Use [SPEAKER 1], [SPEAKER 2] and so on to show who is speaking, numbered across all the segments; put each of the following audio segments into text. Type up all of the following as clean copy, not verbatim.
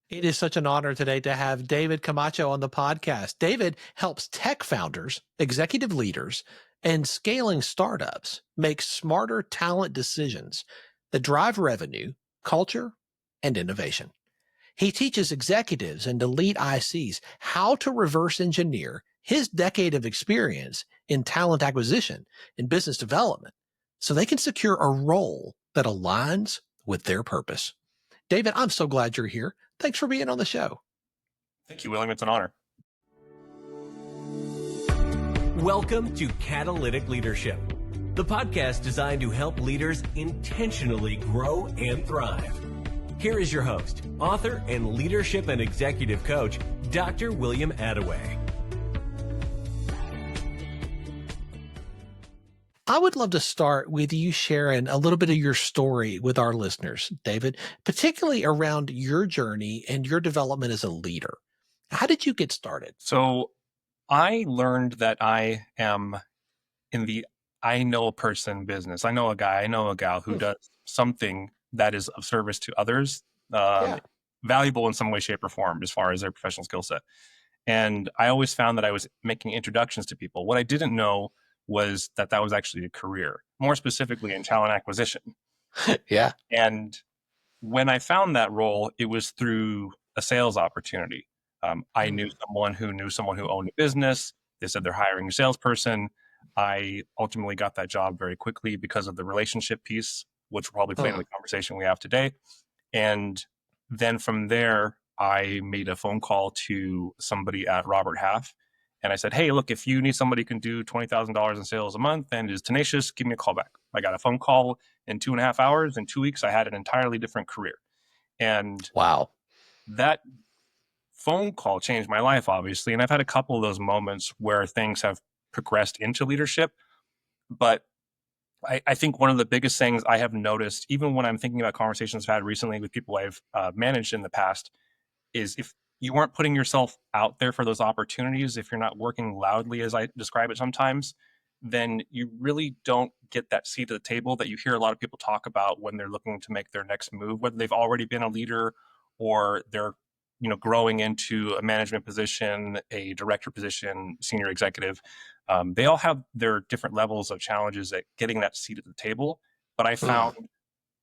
[SPEAKER 1] It is such an honor today to have David Camacho on the podcast. David helps tech founders, executive leaders, and scaling startups make smarter talent decisions that drive revenue, culture, and innovation. He teaches executives and elite ICs how to reverse engineer his decade of experience in talent acquisition and business development so they can secure a role that aligns with their purpose. David, I'm so glad you're here. Thanks for being on the show.
[SPEAKER 2] Thank you, William. It's an honor.
[SPEAKER 3] Welcome to Catalytic Leadership, the podcast designed to help leaders intentionally grow and thrive. Here is your host, author, and leadership and executive coach, Dr. William Attaway.
[SPEAKER 1] I would love to start with you sharing a little bit of your story with our listeners, David, particularly around your journey and your development as a leader. How did you get started?
[SPEAKER 2] So I learned that I am in the I know a person business. I know a guy, I know a gal who does something that is of service to others, valuable in some way, shape, or form as far as their professional skill set. And I always found that I was making introductions to people. What I didn't know was that was actually a career, more specifically in talent acquisition.
[SPEAKER 1] Yeah.
[SPEAKER 2] And when I found that role, it was through a sales opportunity. I knew someone who owned a business. They said they're hiring a salesperson. I ultimately got that job very quickly because of the relationship piece, which will probably play in the conversation we have today. And then from there, I made a phone call to somebody at Robert Half. And I said, hey, look, if you need somebody who can do $20,000 in sales a month and is tenacious, give me a call back. I got a phone call in 2.5 hours. In 2 weeks, I had an entirely different career. And
[SPEAKER 1] wow, that
[SPEAKER 2] phone call changed my life, obviously. And I've had a couple of those moments where things have progressed into leadership. But I think one of the biggest things I have noticed, even when I'm thinking about conversations I've had recently with people I've managed in the past, is if you aren't putting yourself out there for those opportunities, if you're not working loudly, as I describe it sometimes, then you really don't get that seat at the table that you hear a lot of people talk about when they're looking to make their next move, whether they've already been a leader or they're growing into a management position, a director position, senior executive. They all have their different levels of challenges at getting that seat at the table. But I found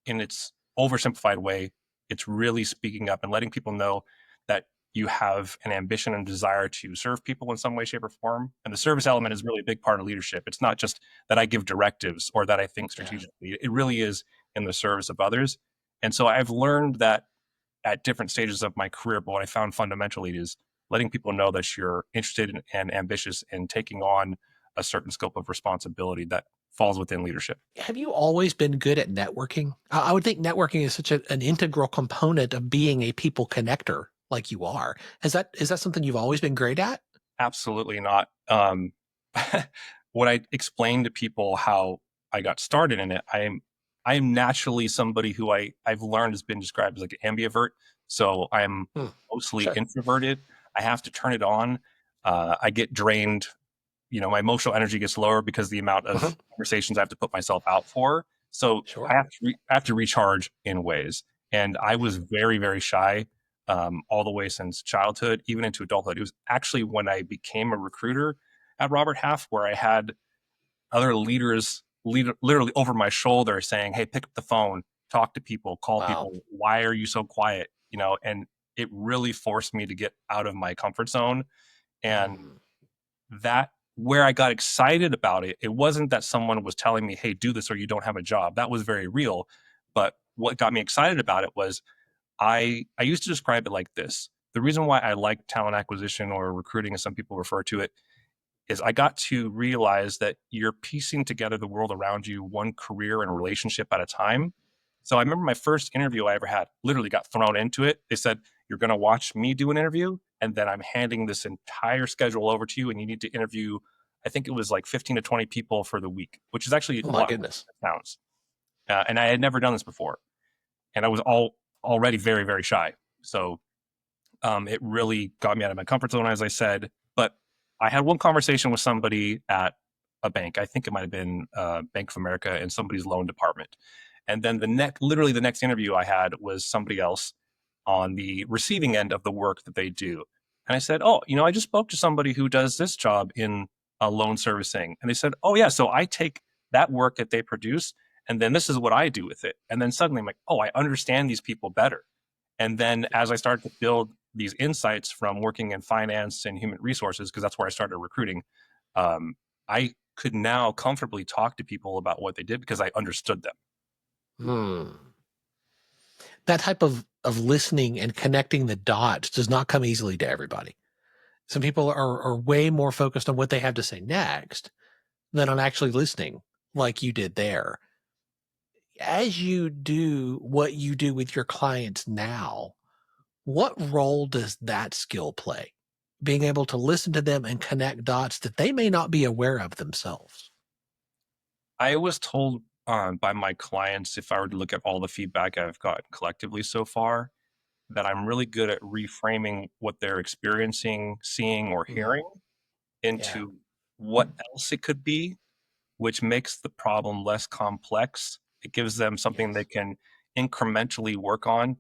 [SPEAKER 2] in its oversimplified way, it's really speaking up and letting people know that you have an ambition and desire to serve people in some way, shape, or form. And the service element is really a big part of leadership. It's not just that I give directives or that I think strategically. It really is in the service of others. And so I've learned that at different stages of my career, but what I found fundamentally is letting people know that you're interested in and ambitious in taking on a certain scope of responsibility that falls within leadership.
[SPEAKER 1] Have you always been good at networking? I would think networking is such an integral component of being a people connector like you are. Is that something you've always been great at?
[SPEAKER 2] Absolutely not. When I explain to people how I got started in it, I am naturally somebody who I've learned has been described as like an ambivert. So I'm mostly introverted. I have to turn it on. I get drained. My emotional energy gets lower because the amount of conversations I have to put myself out for. So I have to recharge in ways. And I was very, very shy all the way since childhood, even into adulthood. It was actually when I became a recruiter at Robert Half where I had other leaders literally over my shoulder saying, hey, pick up the phone, talk to people, call people. Why are you so quiet? And it really forced me to get out of my comfort zone. And that where I got excited about it, it wasn't that someone was telling me, hey, do this or you don't have a job. That was very real. But what got me excited about it was I used to describe it like this. The reason why I like talent acquisition or recruiting, as some people refer to it, is I got to realize that you're piecing together the world around you, one career and relationship at a time. So I remember my first interview I ever had literally got thrown into it. They said, you're going to watch me do an interview, and then I'm handing this entire schedule over to you, and you need to interview, I think it was like 15 to 20 people for the week, which is actually a lot of sounds. And I had never done this before. And I was already very, very shy. So it really got me out of my comfort zone, as I said. But I had one conversation with somebody at a bank. I think it might have been Bank of America in somebody's loan department. And then literally the next interview I had was somebody else. on the receiving end of the work that they do. And I said, oh, I just spoke to somebody who does this job in loan servicing. And they said, oh, yeah, so I take that work that they produce, and then this is what I do with it. And then suddenly I'm like, oh, I understand these people better. And then as I started to build these insights from working in finance and human resources, because that's where I started recruiting, I could now comfortably talk to people about what they did because I understood them.
[SPEAKER 1] That type of listening and connecting the dots does not come easily to everybody. Some people are way more focused on what they have to say next than on actually listening, like you did there. As you do what you do with your clients now, what role does that skill play? Being able to listen to them and connect dots that they may not be aware of themselves.
[SPEAKER 2] I was told by my clients, if I were to look at all the feedback I've gotten collectively so far, that I'm really good at reframing what they're experiencing, seeing, or hearing
[SPEAKER 1] Yeah.
[SPEAKER 2] into what else it could be, which makes the problem less complex. It gives them something
[SPEAKER 1] Yes.
[SPEAKER 2] they can incrementally work on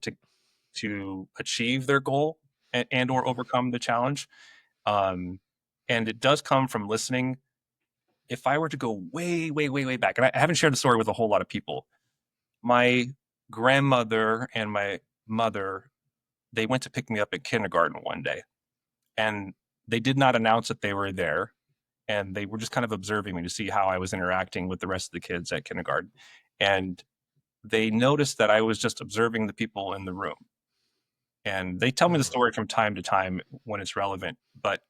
[SPEAKER 2] to achieve their goal and or overcome the challenge. Um, and it does come from listening. If I were to go way, way, way, way back, and I haven't shared the story with a whole lot of people, my grandmother and my mother, they went to pick me up at kindergarten one day, and they did not announce that they were there. And they were just kind of observing me to see how I was interacting with the rest of the kids at kindergarten. And they noticed that I was just observing the people in the room. And they tell me the story from time to time when it's relevant, but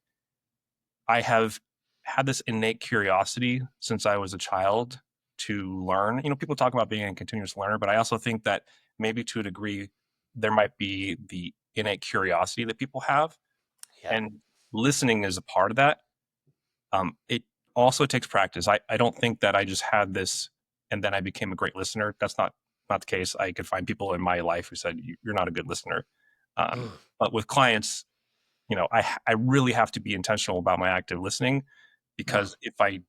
[SPEAKER 2] I have had this innate curiosity since I was a child to learn. People talk about being a continuous learner, but I also think that maybe to a degree, there might be the innate curiosity that people have.
[SPEAKER 1] Yeah.
[SPEAKER 2] And listening is a part of that. It also takes practice. I don't think that I just had this and then I became a great listener. That's not the case. I could find people in my life who said, you're not a good listener. But with clients, I really have to be intentional about my active listening, because if I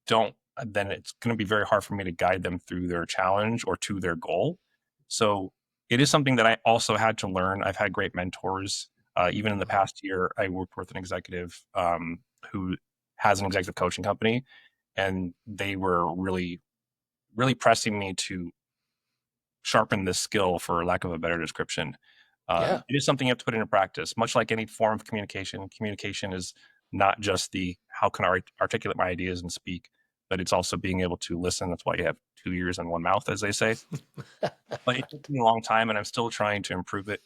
[SPEAKER 2] don't, then it's going to be very hard for me to guide them through their challenge or to their goal. So it is something that I also had to learn. I've had great mentors. Even in the past year, I worked with an executive who has an executive coaching company, and they were really, really pressing me to sharpen this skill, for lack of a better description.
[SPEAKER 1] Yeah.
[SPEAKER 2] It is something you have to put into practice. Much like any form of communication, communication is not just the how can I articulate my ideas and speak, but it's also being able to listen. That's why you have 2 ears and 1 mouth, as they say. But it took me a long time, and I'm still trying to improve it.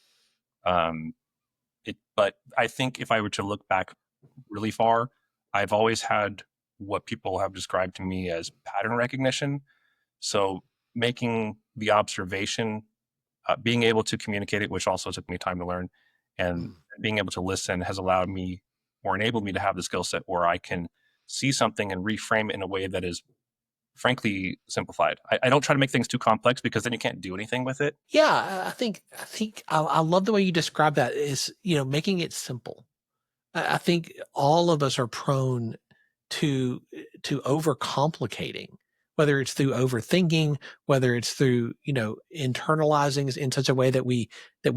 [SPEAKER 2] But I think if I were to look back really far, I've always had what people have described to me as pattern recognition. So making the observation, being able to communicate it, which also took me time to learn, and being able to listen has allowed me or enabled me to have the skill set where I can see something and reframe it in a way that is frankly simplified. I don't try to make things too complex, because then you can't do anything with it.
[SPEAKER 1] Yeah. I love the way you describe that, is, making it simple. I think all of us are prone to overcomplicating, whether it's through overthinking, whether it's through, internalizing in such a way that we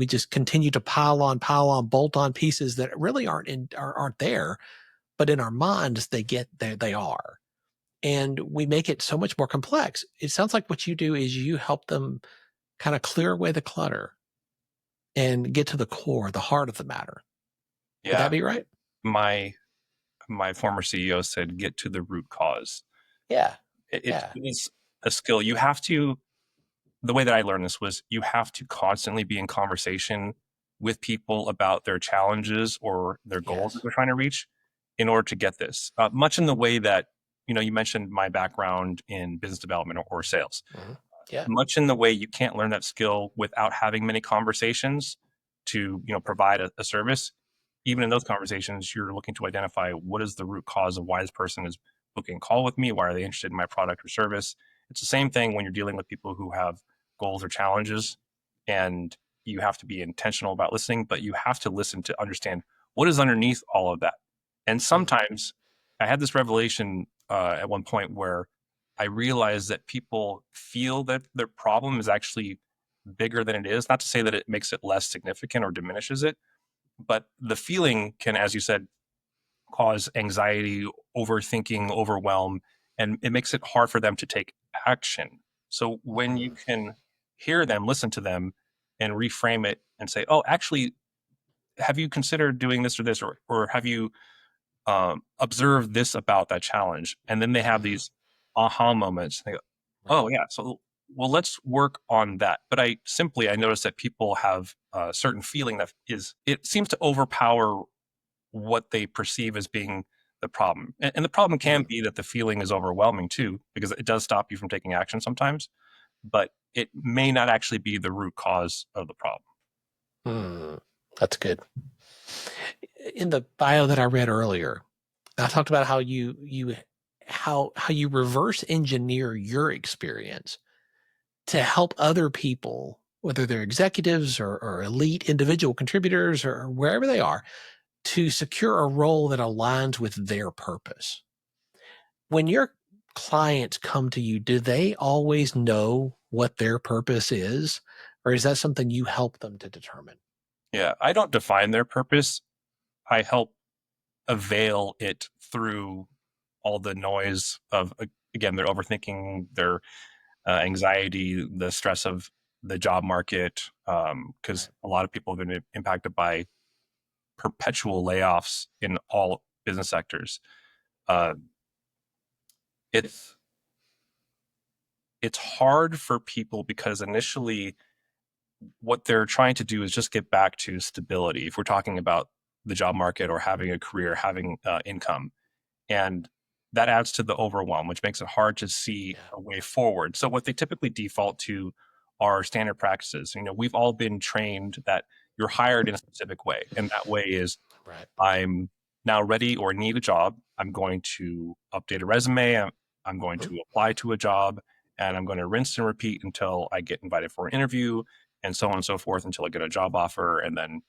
[SPEAKER 1] just continue to pile on, bolt on pieces that really aren't there, but in our minds they are. And we make it so much more complex. It sounds like what you do is you help them kind of clear away the clutter and get to the core, the heart of the matter. Would
[SPEAKER 2] Yeah.
[SPEAKER 1] that be right?
[SPEAKER 2] My former CEO said, get to the root cause.
[SPEAKER 1] Yeah.
[SPEAKER 2] It is a skill. You have to, the way that I learned this was, you have to constantly be in conversation with people about their challenges or their goals that they're trying to reach in order to get this. Much in the way that, you mentioned my background in business development or sales.
[SPEAKER 1] Yeah.
[SPEAKER 2] Much in the way you can't learn that skill without having many conversations to, provide a service. Even in those conversations, you're looking to identify what is the root cause of why this person is booking a call with me. Why are they interested in my product or service? It's the same thing when you're dealing with people who have goals or challenges, and you have to be intentional about listening, but you have to listen to understand what is underneath all of that. And sometimes I had this revelation at one point where I realized that people feel that their problem is actually bigger than it is. Not to say that it makes it less significant or diminishes it, but the feeling can, as you said, cause anxiety, overthinking, overwhelm, and it makes it hard for them to take action. So when you can hear them, listen to them, and reframe it and say, oh, actually, have you considered doing this or this, or have you observed this about that challenge? And then they have these aha moments. They go, oh, yeah, so well, let's work on that. But I noticed that people have a certain feeling that it seems to overpower what they perceive as being the problem. And the problem can be that the feeling is overwhelming too, because it does stop you from taking action sometimes, but it may not actually be the root cause of the problem.
[SPEAKER 1] That's good. In the bio that I read earlier, I talked about how you reverse engineer your experience to help other people, whether they're executives or elite individual contributors or wherever they are, to secure a role that aligns with their purpose. When your clients come to you, do they always know what their purpose is? Or is that something you help them to determine?
[SPEAKER 2] Yeah, I don't define their purpose. I help avail it through all the noise of, again, their overthinking, their anxiety, the stress of the job market, because a lot of people have been impacted by perpetual layoffs in all business sectors. It's hard for people because initially what they're trying to do is just get back to stability. If we're talking about the job market or having a career, having income, and that adds to the overwhelm, which makes it hard to see a way forward. So what they typically default to are standard practices. We've all been trained that you're hired in a specific way, and that way is I'm now ready or need a job. I'm going to update a resume. I'm going to apply to a job, and I'm going to rinse and repeat until I get invited for an interview, and so on and so forth until I get a job offer. And then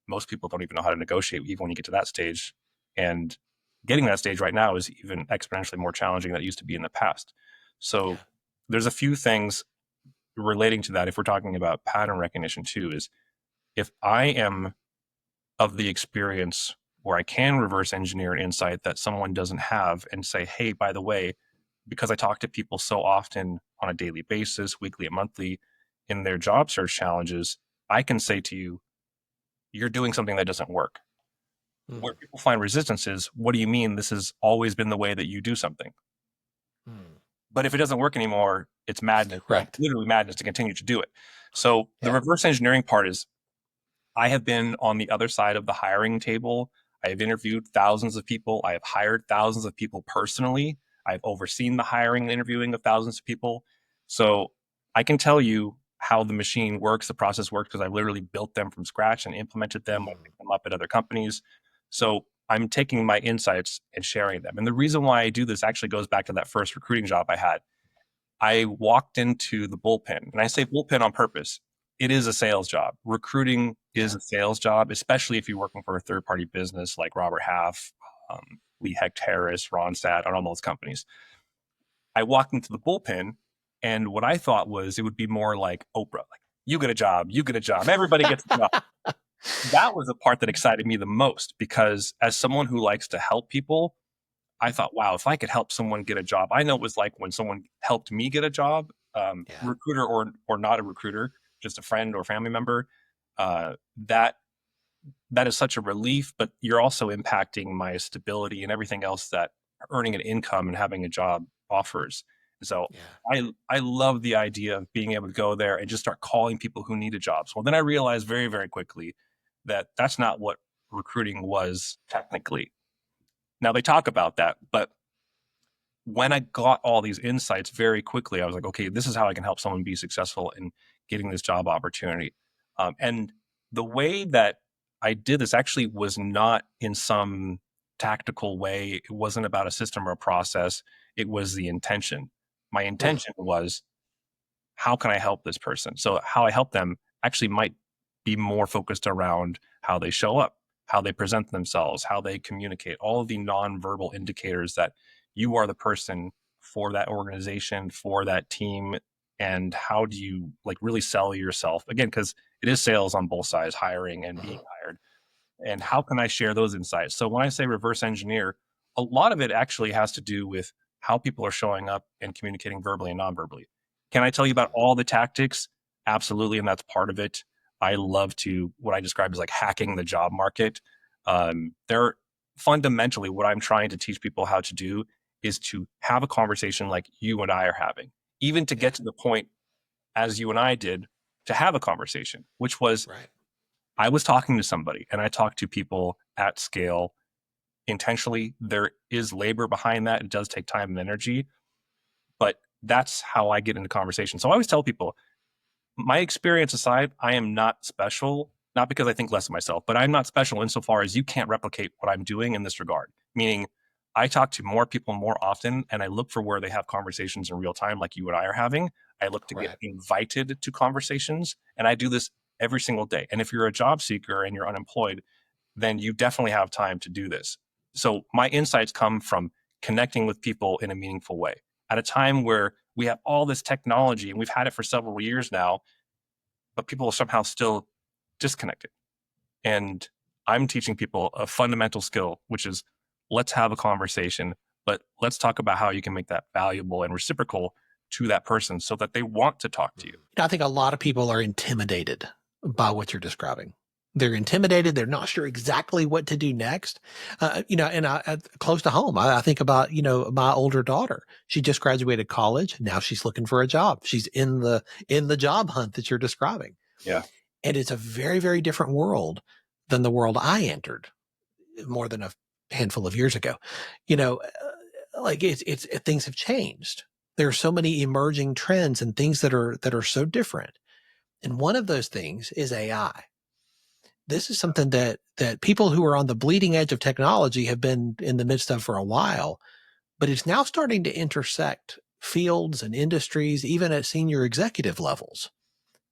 [SPEAKER 2] most people don't even know how to negotiate even when you get to that stage. And getting that stage right now is even exponentially more challenging than it used to be in the past. So there's a few things relating to that. If we're talking about pattern recognition too, is if I am of the experience where I can reverse engineer an insight that someone doesn't have and say, hey, by the way, because I talk to people so often on a daily basis, weekly and monthly, in their job search challenges, I can say to you, you're doing something that doesn't work. Where people find resistance is, what do you mean this has always been the way that you do something? But if it doesn't work anymore, it's madness, literally madness to continue to do it. So the reverse engineering part is, I have been on the other side of the hiring table. I have interviewed thousands of people. I have hired thousands of people personally. I've overseen the hiring and interviewing of thousands of people. So I can tell you how the machine works, the process works, because I've literally built them from scratch and implemented them. I picked them up at other companies. So I'm taking my insights and sharing them. And the reason why I do this actually goes back to that first recruiting job I had. I walked into the bullpen, and I say bullpen on purpose. It is a sales job. Recruiting is a sales job, especially if you're working for a third-party business like Robert Half, Lee Hecht Harris, Ronstadt, and all those companies. I walked into the bullpen, and what I thought was it would be more like Oprah, like, you get a job, everybody gets a job. That was the part that excited me the most, because as someone who likes to help people, I thought, wow, if I could help someone get a job, I know it was like when someone helped me get a job, recruiter or not a recruiter, just a friend or family member, that is such a relief, but you're also impacting my stability and everything else that earning an income and having a job offers. So I love the idea of being able to go there and just start calling people who need a job. So then I realized very, very quickly that that's not what recruiting was technically. Now they talk about that, but when I got all these insights very quickly, I was like, okay, this is how I can help someone be successful in getting this job opportunity. And the way that I did this actually was not in some tactical way. It wasn't about a system or a process. It was the intention. My intention was, how can I help this person? So how I help them actually might be more focused around how they show up, how they present themselves, how they communicate, all of the nonverbal indicators that you are the person for that organization, for that team, and how do you like really sell yourself again, because it is sales on both sides, hiring and being hired, and how can I share those insights? So when I say reverse engineer, a lot of it actually has to do with how people are showing up and communicating verbally and non-verbally. Can I tell you about all the tactics? Absolutely, and that's part of it. I love to what I describe as like hacking the job market. They're fundamentally what I'm trying to teach people how to do is to have a conversation like you and I are having, even to get to the point as you and I did to have a conversation, which was
[SPEAKER 1] Right.
[SPEAKER 2] I was talking to somebody and I talked to people at scale intentionally. There is labor behind that. It does take time and energy, but that's how I get into conversation. So I always tell people, my experience aside, I am not special, not because I think less of myself, but I'm not special insofar as you can't replicate what I'm doing in this regard. Meaning, I talk to more people more often and I look for where they have conversations in real time, like you and I are having. I look to get invited to conversations, and I do this every single day. And if you're a job seeker and you're unemployed, then you definitely have time to do this. So my insights come from connecting with people in a meaningful way at a time where we have all this technology and we've had it for several years now, but people are somehow still disconnected. And I'm teaching people a fundamental skill, which is let's have a conversation, but let's talk about how you can make that valuable and reciprocal to that person so that they want to talk to you.
[SPEAKER 1] I think a lot of people are intimidated by what you're describing. They're intimidated. They're not sure exactly what to do next. And close to home, I think about, my older daughter. She just graduated college. Now she's looking for a job. She's in the job hunt that you're describing.
[SPEAKER 2] Yeah.
[SPEAKER 1] And it's a very, very different world than the world I entered more than a handful of years ago. It's things have changed. There are so many emerging trends and things that are so different. And one of those things is AI. This is something that people who are on the bleeding edge of technology have been in the midst of for a while, but it's now starting to intersect fields and industries, even at senior executive levels,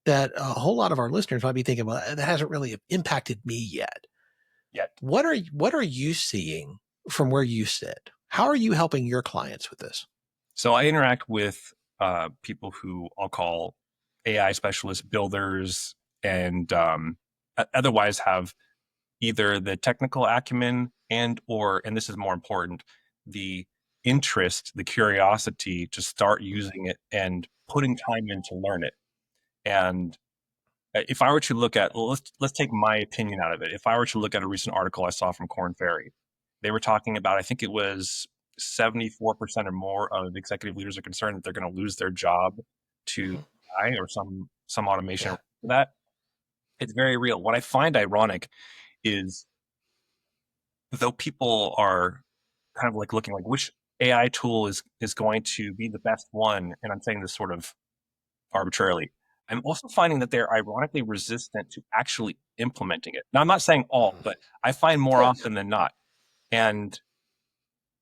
[SPEAKER 1] that a whole lot of our listeners might be thinking, well, that hasn't really impacted me yet. What are you seeing from where you sit? How are you helping your clients with this?
[SPEAKER 2] So I interact with people who I'll call AI specialists, builders, and otherwise have either the technical acumen and this is more important, the interest, the curiosity to start using it and putting time in to learn it. And if I were to look at, let's take my opinion out of it. If I were to look at a recent article I saw from Korn Ferry, they were talking about, I think it was 74% or more of executive leaders are concerned that they're going to lose their job to AI or some automation. That it's very real. What I find ironic is though people are kind of like looking like which AI tool is going to be the best one, and I'm saying this sort of arbitrarily, I'm also finding that they're ironically resistant to actually implementing it. Now, I'm not saying all, but I find more often than not. And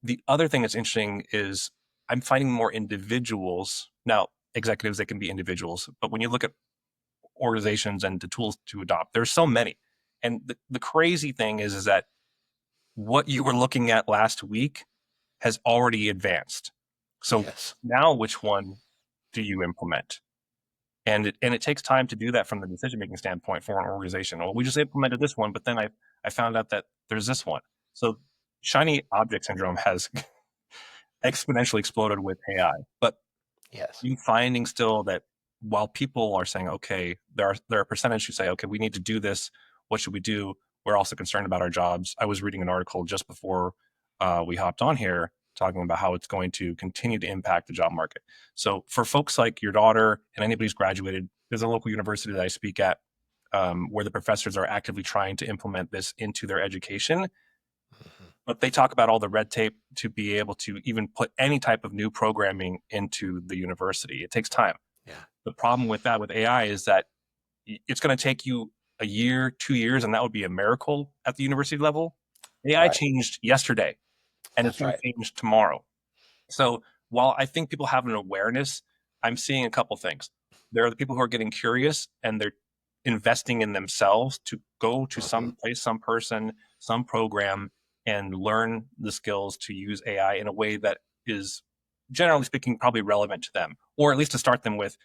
[SPEAKER 2] the other thing that's interesting is I'm finding more individuals. Now, executives, they can be individuals, but when you look at organizations and the tools to adopt, there's so many. And the crazy thing is that what you were looking at last week has already advanced. So now which one do you implement? And it takes time to do that from the decision-making standpoint for an organization. Well, we just implemented this one, but then I found out that there's this one. So shiny object syndrome has exponentially exploded with AI. But you finding still that while people are saying, okay, there are a percentage who say, okay, we need to do this. What should we do? We're also concerned about our jobs. I was reading an article just before we hopped on here talking about how it's going to continue to impact the job market. So for folks like your daughter and anybody who's graduated, there's a local university that I speak at where the professors are actively trying to implement this into their education. But they talk about all the red tape to be able to even put any type of new programming into the university. It takes time. The problem with that with AI is that it's going to take you a year, 2 years, and that would be a miracle at the university level. AI changed yesterday, and it's going to change tomorrow. So while I think people have an awareness, I'm seeing a couple things. There are the people who are getting curious and they're investing in themselves to go to some place, some person, some program, and learn the skills to use AI in a way that is, generally speaking, probably relevant to them, or at least to start them with,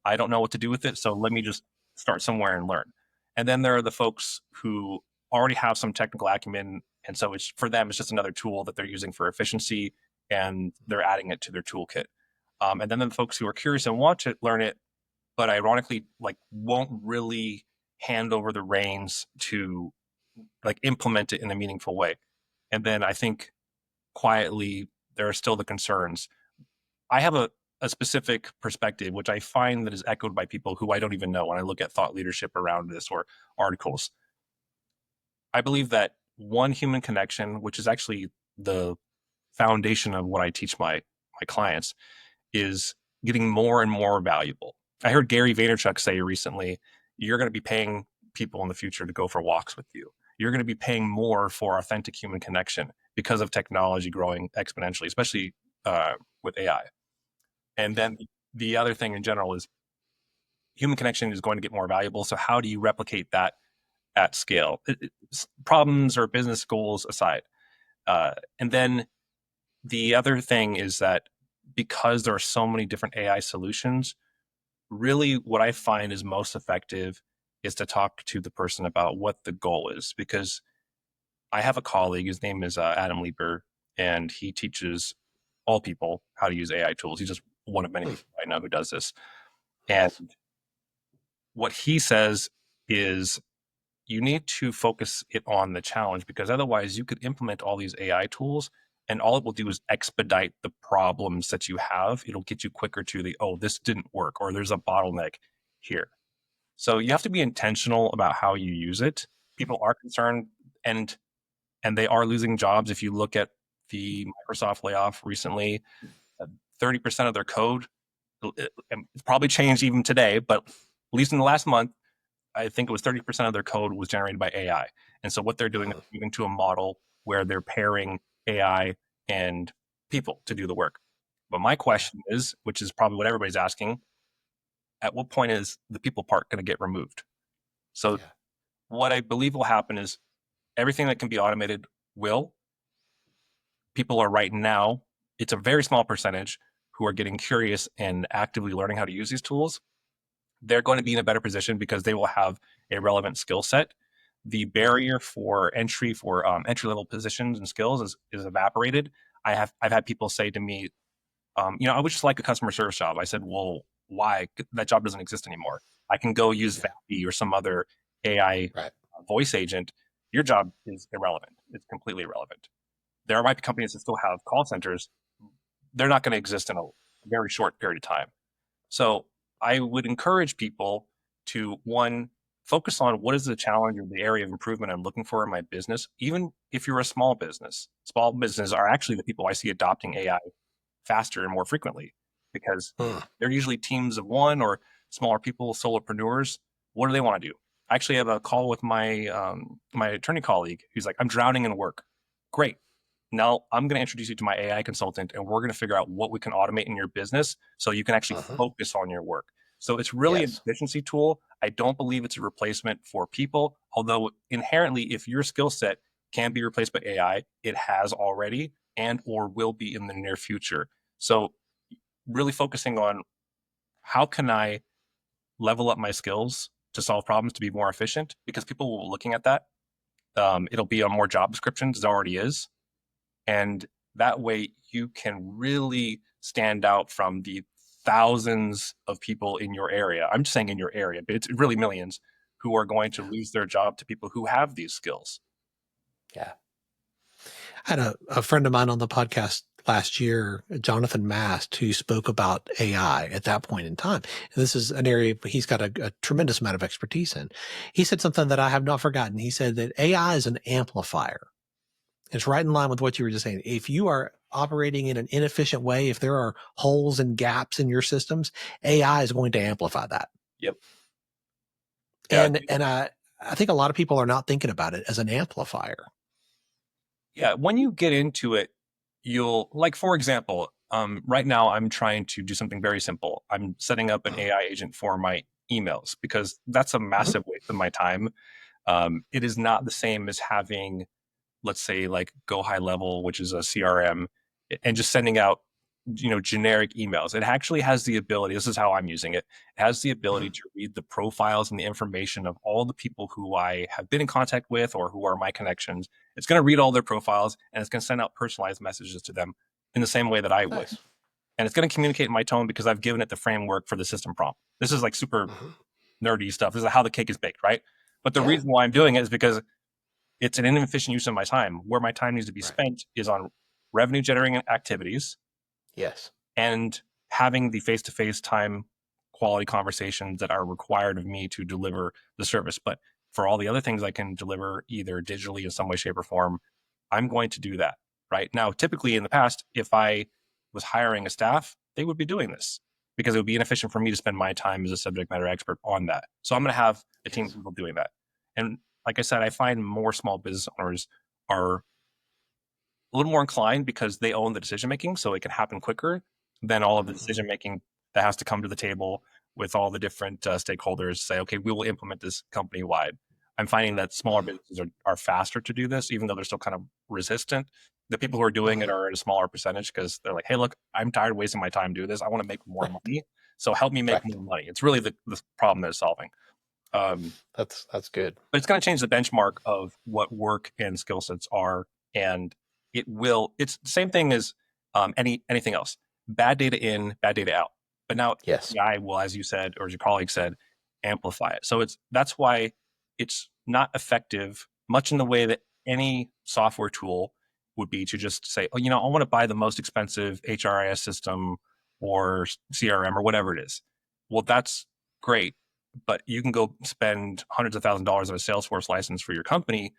[SPEAKER 2] I don't know what to do with it, so let me just start somewhere and learn. And then there are the folks who already have some technical acumen, and so it's for them, it's just another tool that they're using for efficiency, and they're adding it to their toolkit. And then the folks who are curious and want to learn it, but ironically, like, won't really hand over the reins to like implement it in a meaningful way. And then I think quietly there are still the concerns. I have a specific perspective, which I find that is echoed by people who I don't even know when I look at thought leadership around this or articles. I believe that one, human connection, which is actually the foundation of what I teach my clients, is getting more and more valuable. I heard Gary Vaynerchuk say recently, you're going to be paying people in the future to go for walks with you. You're going to be paying more for authentic human connection because of technology growing exponentially, especially with AI. And then the other thing in general is human connection is going to get more valuable. So how do you replicate that at scale? Problems or business goals aside. And then the other thing is that because there are so many different AI solutions, really what I find is most effective is to talk to the person about what the goal is. Because I have a colleague, his name is Adam Lieber, and he teaches all people how to use AI tools. He's just one of many people I know who does this. And what he says is you need to focus it on the challenge, because otherwise you could implement all these AI tools and all it will do is expedite the problems that you have. It'll get you quicker to the, oh, this didn't work, or there's a bottleneck here. So you have to be intentional about how you use it. People are concerned and they are losing jobs. If you look at the Microsoft layoff recently, 30% of their code, it's probably changed even today, but at least in the last month, I think it was 30% of their code was generated by AI. And so what they're doing is moving to a model where they're pairing AI and people to do the work. But my question is, which is probably what everybody's asking, at what point is the people part going to get removed? So what I believe will happen is everything that can be automated will. People are right now, it's a very small percentage who are getting curious and actively learning how to use these tools. They're going to be in a better position because they will have a relevant skill set. The barrier for entry entry-level positions and skills is evaporated. I've had people say to me, I would just like a customer service job. I said, well, why? That job doesn't exist anymore. I can go use Vappy or some other AI voice agent. Your job is irrelevant. It's completely irrelevant. There might be companies that still have call centers. They're not going to exist in a very short period of time. So I would encourage people to, one, focus on what is the challenge or the area of improvement I'm looking for in my business. Even if you're a small business are actually the people I see adopting AI faster and more frequently, because they're usually teams of one or smaller people, solopreneurs. What do they want to do? I actually have a call with my my attorney colleague who's like, I'm drowning in work. Great. Now I'm going to introduce you to my AI consultant, and we're going to figure out what we can automate in your business so you can actually focus on your work. So it's really an efficiency tool. I don't believe it's a replacement for people, although inherently, if your skill set can be replaced by AI, it has already and or will be in the near future. So really focusing on how can I level up my skills to solve problems to be more efficient, because people will be looking at that. It'll be on more job descriptions, as it already is. And that way you can really stand out from the thousands of people in your area. I'm just saying in your area, but it's really millions who are going to lose their job to people who have these skills.
[SPEAKER 1] Yeah. I had a friend of mine on the podcast last year, Jonathan Mast, who spoke about AI at that point in time. And this is an area he's got a tremendous amount of expertise in. He said something that I have not forgotten. He said that AI is an amplifier. It's right in line with what you were just saying. If you are operating in an inefficient way, if there are holes and gaps in your systems, AI is going to amplify that.
[SPEAKER 2] Yep.
[SPEAKER 1] And I think a lot of people are not thinking about it as an amplifier.
[SPEAKER 2] Yeah. When you get into it, you'll, like, for example, right now I'm trying to do something very simple. I'm setting up an AI agent for my emails, because that's a massive waste of my time. It is not the same as having, let's say, like Go High Level, which is a CRM, and just sending out generic emails. It actually has the ability, this is how I'm using it, it has the ability to read the profiles and the information of all the people who I have been in contact with or who are my connections. It's going to read all their profiles, and it's going to send out personalized messages to them in the same way that I would.
[SPEAKER 1] Nice.
[SPEAKER 2] And it's going to communicate in my tone because I've given it the framework for the system prompt. This is like super nerdy stuff. This is how the cake is baked, right? But the reason why I'm doing it is because it's an inefficient use of my time. Where my time needs to be spent is on revenue generating activities.
[SPEAKER 1] Yes.
[SPEAKER 2] And having the face-to-face time quality conversations that are required of me to deliver the service. But for all the other things I can deliver either digitally in some way, shape, or form, I'm going to do that. Right now, typically in the past, if I was hiring a staff, they would be doing this because it would be inefficient for me to spend my time as a subject matter expert on that. So I'm going to have a team of people doing that. And like I said, I find more small business owners are a little more inclined because they own the decision making, so it can happen quicker than all of the decision making that has to come to the table with all the different stakeholders. Say, okay, we will implement this company wide. I'm finding that smaller businesses are faster to do this, even though they're still kind of resistant. The people who are doing it are at a smaller percentage because they're like, hey, look, I'm tired of wasting my time doing this. I want to make more money. So help me make more money. It's really the problem they're solving.
[SPEAKER 1] That's good.
[SPEAKER 2] But it's going to change the benchmark of what work and skill sets are. And it's the same thing as anything else. Bad data in, bad data out. But now AI will, as you said, or as your colleague said, amplify it. So that's why it's not effective much in the way that any software tool would be to just say, oh, I want to buy the most expensive HRIS system or CRM or whatever it is. Well, that's great, but you can go spend hundreds of thousands of dollars on a Salesforce license for your company.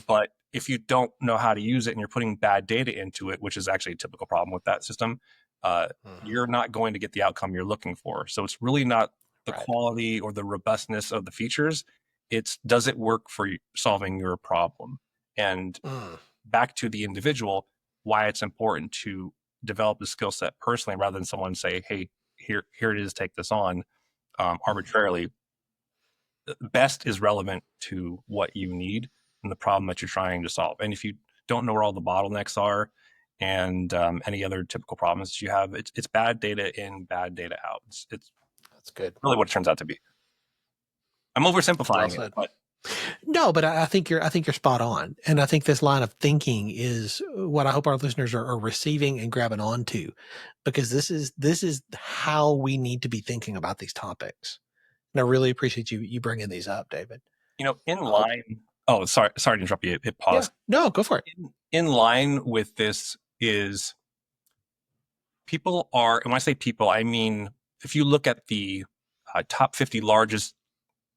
[SPEAKER 2] But if you don't know how to use it and you're putting bad data into it, which is actually a typical problem with that system, you're not going to get the outcome you're looking for. So it's really not the quality or the robustness of the features. It's does it work for solving your problem? And back to the individual, why it's important to develop the skill set personally rather than someone say, hey, here it is, take this on arbitrarily. Best is relevant to what you need and the problem that you're trying to solve. And if you don't know where all the bottlenecks are and any other typical problems that you have, it's bad data in, bad data out. It's
[SPEAKER 1] that's good.
[SPEAKER 2] Really what it turns out to be. I'm oversimplifying it, but
[SPEAKER 1] no, but I think you're spot on. And I think this line of thinking is what I hope our listeners are receiving and grabbing onto, because this is how we need to be thinking about these topics. And I really appreciate you bringing these up, David.
[SPEAKER 2] In line. Oh, sorry to interrupt you. It paused.
[SPEAKER 1] Yeah, no, go for it.
[SPEAKER 2] In line with this is people are, and when I say people, I mean, if you look at the top 50 largest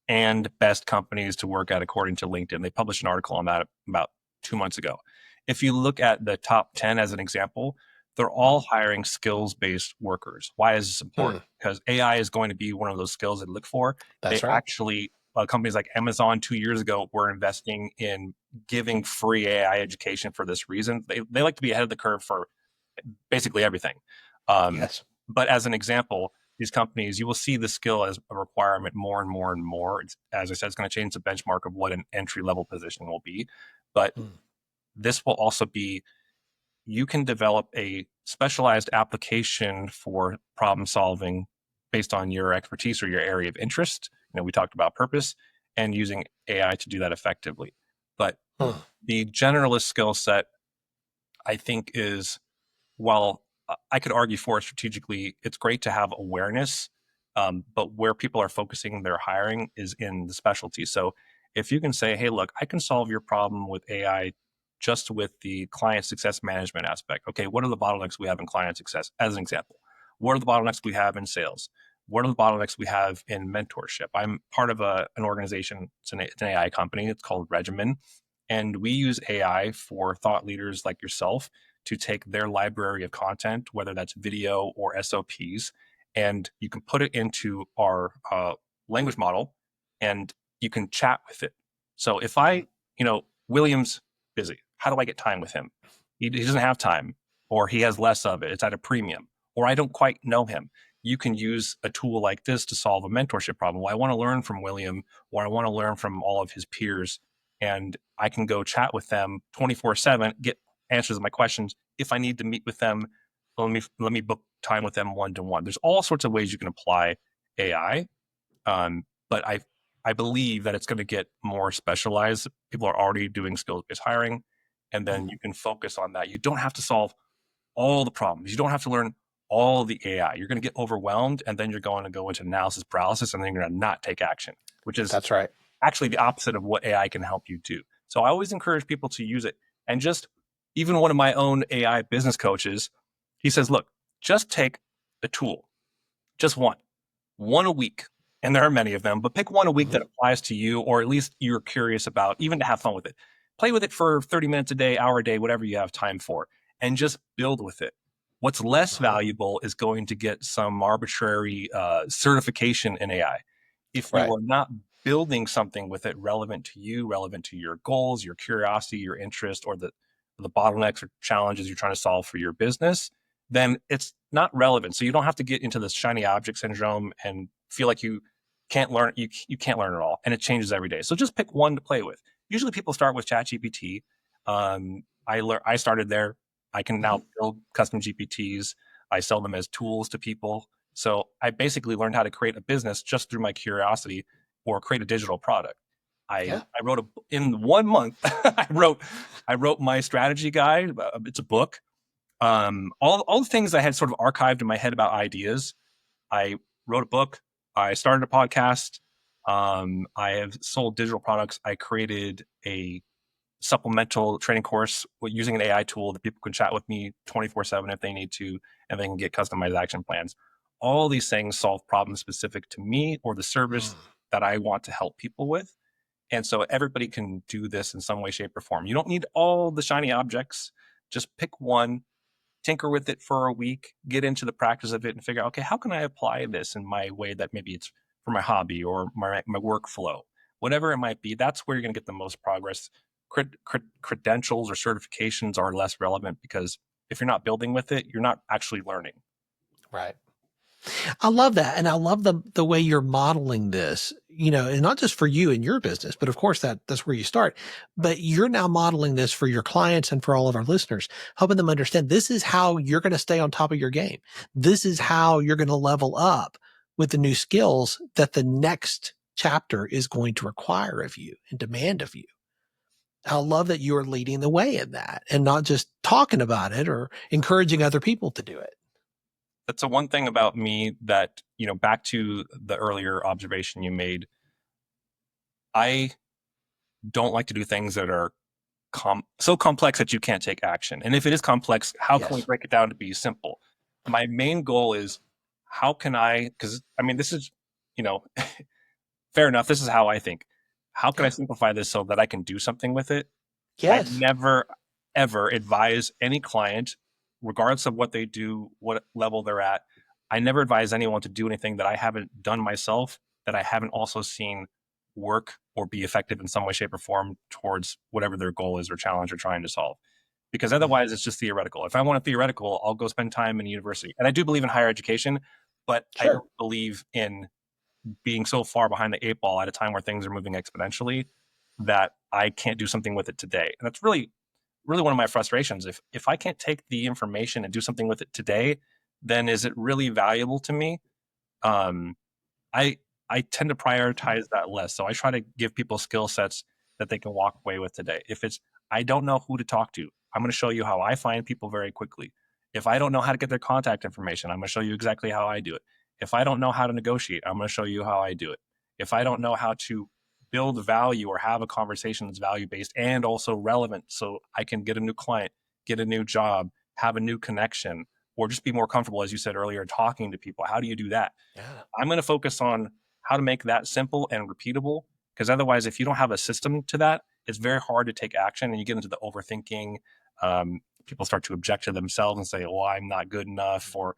[SPEAKER 2] and best companies to work at according to LinkedIn, they published an article on that about 2 months ago. If you look at the top 10 as an example, they're all hiring skills-based workers. Why is this important? Because AI is going to be one of those skills they look for.
[SPEAKER 1] That's right.
[SPEAKER 2] Actually, companies like Amazon 2 years ago were investing in giving free AI education for this reason. They like to be ahead of the curve for basically everything.
[SPEAKER 1] Yes.
[SPEAKER 2] But as an example, these companies, you will see the skill as a requirement more and more and more. As I said, it's going to change the benchmark of what an entry-level position will be. But this will also be, you can develop a specialized application for problem solving based on your expertise or your area of interest. We talked about purpose and using AI to do that effectively. But the generalist skill set, I think, is, while I could argue for it strategically, it's great to have awareness, but where people are focusing their hiring is in the specialty. So if you can say, hey, look, I can solve your problem with AI just with the client success management aspect. Okay, what are the bottlenecks we have in client success, as an example? What are the bottlenecks we have in sales? What are the bottlenecks we have in mentorship? I'm part of an organization, it's an AI company, it's called Regimen, and we use AI for thought leaders like yourself to take their library of content, whether that's video or SOPs, and you can put it into our language model and you can chat with it. So if William's busy, how do I get time with him? He doesn't have time, or he has less of it. It's at a premium, or I don't quite know him. You can use a tool like this to solve a mentorship problem. Well, I want to learn from William, or I want to learn from all of his peers, and I can go chat with them 24/7, get answers to my questions. If I need to meet with them So let me book time with them one-to-one. There's all sorts of ways you can apply AI. But I believe that it's going to get more specialized. People are already doing skills-based hiring, and then you can focus on that. You don't have to solve all the problems. You don't have to learn all the AI. You're going to get overwhelmed, and then you're going to go into analysis paralysis, and then you're going to not take action, which is
[SPEAKER 1] That's right.
[SPEAKER 2] actually the opposite of what AI can help you do. So I always encourage people to use it. And just even one of my own AI business coaches, he says, look, just take a tool, just one a week. And there are many of them, but pick one a week that applies to you, or at least you're curious about, even to have fun with it. Play with it for 30 minutes a day, hour a day, whatever you have time for, and just build with it. What's less valuable is going to get some arbitrary certification in AI. If you are not building something with it relevant to you, relevant to your goals, your curiosity, your interest, or the bottlenecks or challenges you're trying to solve for your business, then it's not relevant. So you don't have to get into this shiny object syndrome and feel like you can't learn. You can't learn it all, and it changes every day. So just pick one to play with. Usually people start with ChatGPT. I started there. I can now build custom GPTs. I sell them as tools to people. So I basically learned how to create a business just through my curiosity, or create a digital product. I wrote in 1 month. I wrote my strategy guide. It's a book. All the things I had sort of archived in my head about ideas. I wrote a book. I started a podcast. I have sold digital products. I created a supplemental training course using an AI tool that people can chat with me 24/7 if they need to, and they can get customized action plans. All these things solve problems specific to me or the service that I want to help people with. And so everybody can do this in some way, shape, or form. You don't need all the shiny objects. Just pick one, tinker with it for a week, get into the practice of it, and figure out, okay, how can I apply this in my way that maybe it's for my hobby or my workflow, whatever it might be. That's where you're going to get the most progress. Credentials or certifications are less relevant, because if you're not building with it, you're not actually learning.
[SPEAKER 1] Right. I love that. And I love the way you're modeling this, and not just for you and your business, but of course that's where you start, but you're now modeling this for your clients and for all of our listeners, helping them understand this is how you're going to stay on top of your game. This is how you're going to level up with the new skills that the next chapter is going to require of you and demand of you. I love that you're leading the way in that and not just talking about it or encouraging other people to do it.
[SPEAKER 2] That's the one thing about me that, back to the earlier observation you made, I don't like to do things that are so complex that you can't take action. And if it is complex, how can we break it down to be simple? My main goal is, how can because this is, fair enough. This is how I think. How can I simplify this so that I can do something with it?
[SPEAKER 1] Yes.
[SPEAKER 2] I never, ever advise any client, regardless of what they do, what level they're at. I never advise anyone to do anything that I haven't done myself, that I haven't also seen work or be effective in some way, shape, or form towards whatever their goal is or challenge they're trying to solve. Because otherwise it's just theoretical. If I want a theoretical, I'll go spend time in university. And I do believe in higher education, but I don't believe in being so far behind the 8 ball at a time where things are moving exponentially that I can't do something with it today. And that's really one of my frustrations. If I can't take the information and do something with it today, then is it really valuable to me? I tend to prioritize that less. So I try to give people skill sets that they can walk away with today. If it's, I don't know who to talk to, I'm going to show you how I find people very quickly. If I don't know how to get their contact information, I'm going to show you exactly how I do it. If I don't know how to negotiate, I'm going to show you how I do it. If I don't know how to build value or have a conversation that's value-based and also relevant, so I can get a new client, get a new job, have a new connection, or just be more comfortable, as you said earlier, talking to people. How do you do that?
[SPEAKER 1] Yeah.
[SPEAKER 2] I'm going to focus on how to make that simple and repeatable, because otherwise, if you don't have a system to that, it's very hard to take action, and you get into the overthinking. People start to object to themselves and say, well, I'm not good enough, or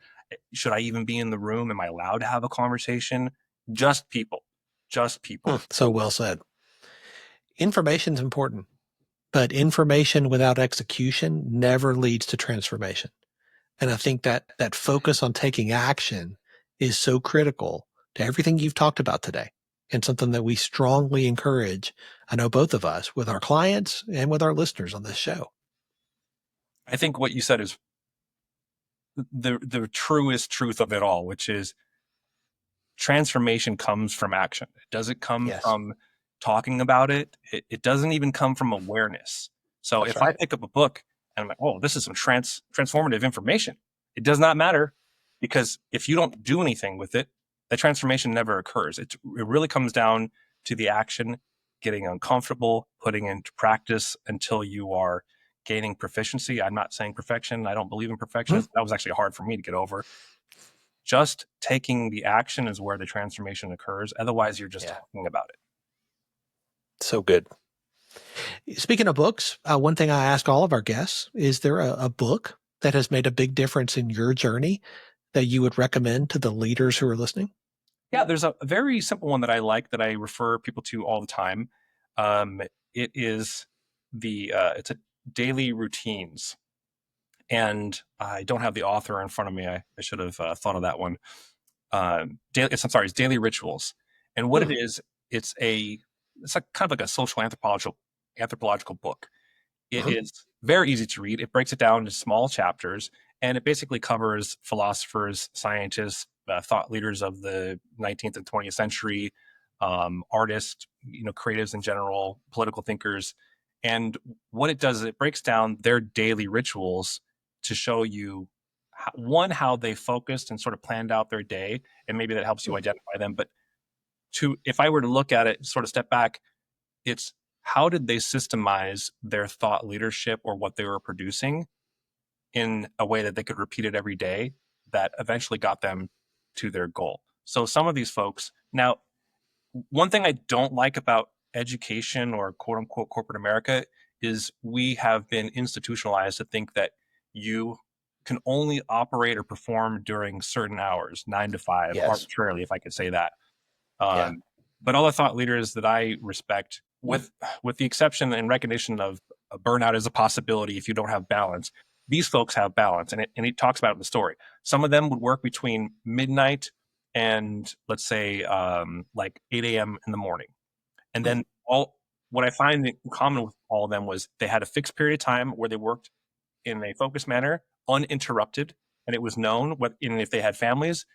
[SPEAKER 2] should I even be in the room? Am I allowed to have a conversation? Just people.
[SPEAKER 1] So well said. Information is important, but information without execution never leads to transformation. And I think that focus on taking action is so critical to everything you've talked about today, and something that we strongly encourage, I know both of us, with our clients and with our listeners on this show.
[SPEAKER 2] I think what you said is the truest truth of it all, which is transformation comes from action. It doesn't come
[SPEAKER 1] Yes,
[SPEAKER 2] from talking about it. It doesn't even come from awareness. So
[SPEAKER 1] that's
[SPEAKER 2] if I
[SPEAKER 1] right.
[SPEAKER 2] pick up a book and I'm like, oh, this is some transformative information, it does not matter, because if you don't do anything with it, the transformation never occurs. It really comes down to the action, getting uncomfortable, putting into practice until you are gaining proficiency. I'm not saying perfection. I don't believe in
[SPEAKER 1] Mhm.
[SPEAKER 2] perfectionism. That was actually hard for me to get over. Just taking the action is where the transformation occurs. Otherwise, you're just
[SPEAKER 1] Yeah,
[SPEAKER 2] talking about it.
[SPEAKER 1] so good. Speaking of books, one thing I ask all of our guests, is there a book that has made a big difference in your journey that you would recommend to the leaders who are listening?
[SPEAKER 2] Yeah, there's a very simple one that I like that I refer people to all the time. Um, it is it's a daily routines, and I don't have the author in front of me. I should have thought of that one. It's Daily Rituals, and what it
[SPEAKER 1] Hmm.
[SPEAKER 2] is, it's like kind of like a social anthropological book. It
[SPEAKER 1] Mhm.
[SPEAKER 2] is very easy to read. It breaks it down into small chapters, and it basically covers philosophers, scientists, thought leaders of the 19th and 20th century, artists, creatives in general, political thinkers. And what it does is it breaks down their daily rituals to show you, one, how they focused and sort of planned out their day, and maybe that helps you
[SPEAKER 1] Hmm.
[SPEAKER 2] identify them. But if I were to look at it, sort of step back, it's how did they systemize their thought leadership or what they were producing in a way that they could repeat it every day, that eventually got them to their goal. So some of these folks, now, one thing I don't like about education or quote unquote corporate America is we have been institutionalized to think that you can only operate or perform during certain hours, 9 to 5,
[SPEAKER 1] Yes.
[SPEAKER 2] arbitrarily, if I could say that.
[SPEAKER 1] Yeah.
[SPEAKER 2] But all the thought leaders that I respect, with the exception and recognition of a burnout as a possibility if you don't have balance, these folks have balance, and he talks about it in the story. Some of them would work between midnight and, let's say, like 8 a.m. in the morning, and
[SPEAKER 1] Hmm.
[SPEAKER 2] then all what I find in common with all of them was they had a fixed period of time where they worked in a focused manner, uninterrupted. And it was known what, even if they had families,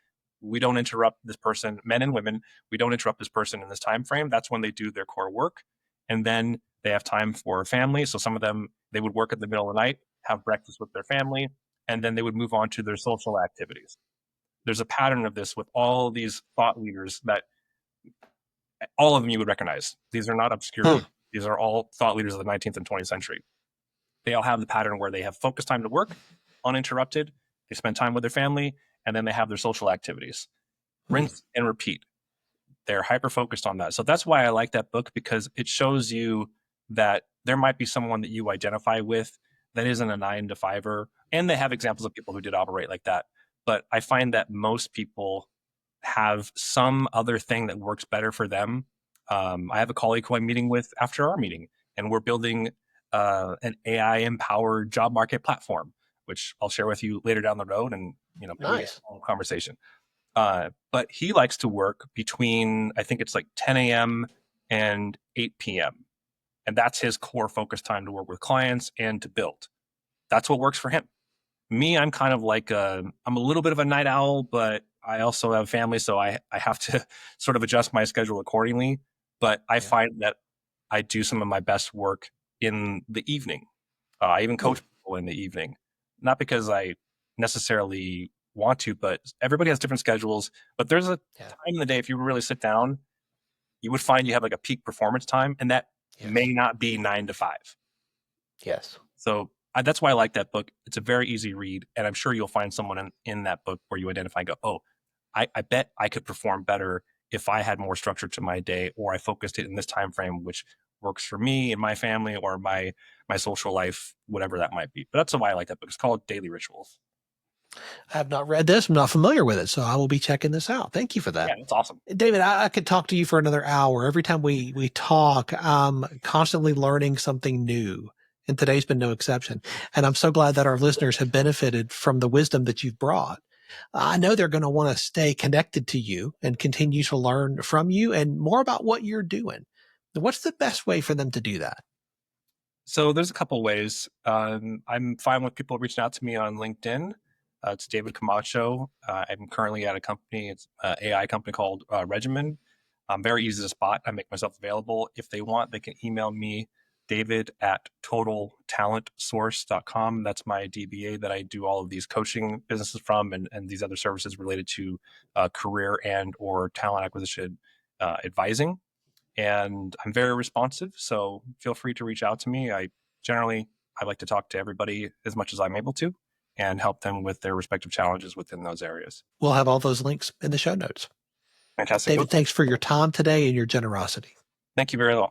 [SPEAKER 2] we don't interrupt this person, men and women, we don't interrupt this person in this time frame. That's when they do their core work. And then they have time for family. So some of them, they would work in the middle of the night, have breakfast with their family, and then they would move on to their social activities. There's a pattern of this with all these thought leaders that all of them you would recognize. These are not obscure
[SPEAKER 1] Hmm.
[SPEAKER 2] people. These are all thought leaders of the 19th and 20th century. They all have the pattern where they have focused time to work, uninterrupted. They spend time with their family, and then they have their social activities.
[SPEAKER 1] Hmm.
[SPEAKER 2] Rinse and repeat. They're hyper focused on that. So that's why I like that book, because it shows you that there might be someone that you identify with that isn't a 9 to 5er. And they have examples of people who did operate like that. But I find that most people have some other thing that works better for them. I have a colleague who I'm meeting with after our meeting, and we're building an AI empowered job market platform, which I'll share with you later down the road, and maybe we have
[SPEAKER 1] Nice.
[SPEAKER 2] a whole conversation. But he likes to work between, I think it's like 10 a.m. and 8 p.m. And that's his core focus time to work with clients and to build. That's what works for him. Me, I'm kind of like I'm a little bit of a night owl, but I also have family, so I have to sort of adjust my schedule accordingly. But I
[SPEAKER 1] Yeah.
[SPEAKER 2] find that I do some of my best work in the evening. I even
[SPEAKER 1] Hmm.
[SPEAKER 2] coach people in the evening, not because I necessarily want to, but everybody has different schedules. But there's a
[SPEAKER 1] Yeah.
[SPEAKER 2] time in the day, if you really sit down, you would find you have like a peak performance time, and that may
[SPEAKER 1] Yes.
[SPEAKER 2] not be 9 to 5.
[SPEAKER 1] Yes.
[SPEAKER 2] So that's why I like that book. It's a very easy read, and I'm sure you'll find someone in that book where you identify and go, oh, I bet I could perform better if I had more structure to my day, or I focused it in this time frame, which works for me and my family or my social life, whatever that might be. But that's why I like that book. It's called Daily Rituals.
[SPEAKER 1] I have not read this. I'm not familiar with it, so I will be checking this out. Thank you for
[SPEAKER 2] Yeah,
[SPEAKER 1] that.
[SPEAKER 2] it's awesome.
[SPEAKER 1] David, I could talk to you for another hour. Every time we talk, I'm constantly learning something new. And today's been no exception. And I'm so glad that our listeners have benefited from the wisdom that you've brought. I know they're going to want to stay connected to you and continue to learn from you and more about what you're doing. What's the best way for them to do that?
[SPEAKER 2] So there's a couple ways. I'm fine with people reaching out to me on LinkedIn. It's David Camacho. I'm currently at a company, it's an AI company called Regimen. I'm very easy to spot. I make myself available. If they want, they can email me, David at totaltalentsource.com. That's my DBA that I do all of these coaching businesses from, and these other services related to career and or talent acquisition advising. And I'm very responsive, so feel free to reach out to me. I like to talk to everybody as much as I'm able to and help them with their respective challenges within those areas.
[SPEAKER 1] We'll have all those links in the show notes.
[SPEAKER 2] Fantastic.
[SPEAKER 1] David, thanks for your time today and your generosity.
[SPEAKER 2] Thank you very much.